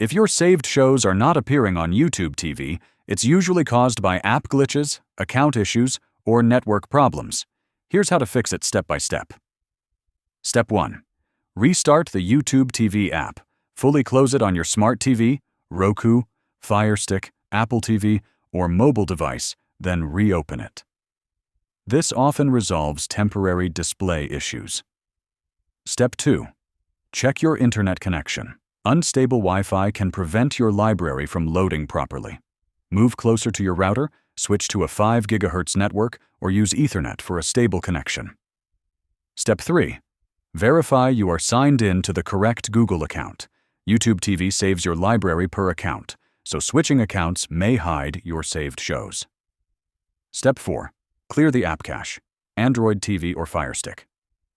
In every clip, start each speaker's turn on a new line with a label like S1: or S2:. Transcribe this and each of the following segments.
S1: If your saved shows are not appearing on YouTube TV, it's usually caused by app glitches, account issues, or network problems. Here's how to fix it step by step. Step 1. Restart the YouTube TV app. Fully close it on your smart TV, Roku, Fire Stick, Apple TV, or mobile device, then reopen it. This often resolves temporary display issues. Step 2. Check your internet connection. Unstable Wi-Fi can prevent your library from loading properly. Move closer to your router, switch to a 5 GHz network, or use Ethernet for a stable connection. Step 3. Verify you are signed in to the correct Google account. YouTube TV saves your library per account, so switching accounts may hide your saved shows. Step 4. Clear the app cache. Android TV or Fire Stick.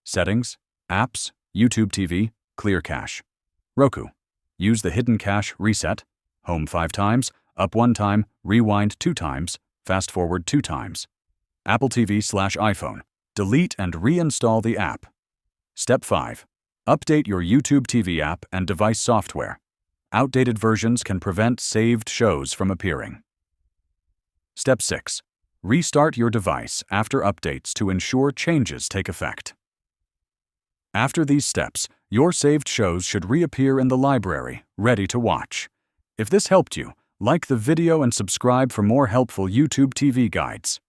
S1: Settings, Apps, YouTube TV, Clear Cache. Roku. Use the hidden cache reset, home 5 times, up 1 time, rewind 2 times, fast forward 2 times. Apple TV/iPhone. Delete and reinstall the app. Step 5. Update your YouTube TV app and device software. Outdated versions can prevent saved shows from appearing. Step 6. Restart your device after updates to ensure changes take effect. After these steps, your saved shows should reappear in the library, ready to watch. If this helped you, like the video and subscribe for more helpful YouTube TV guides.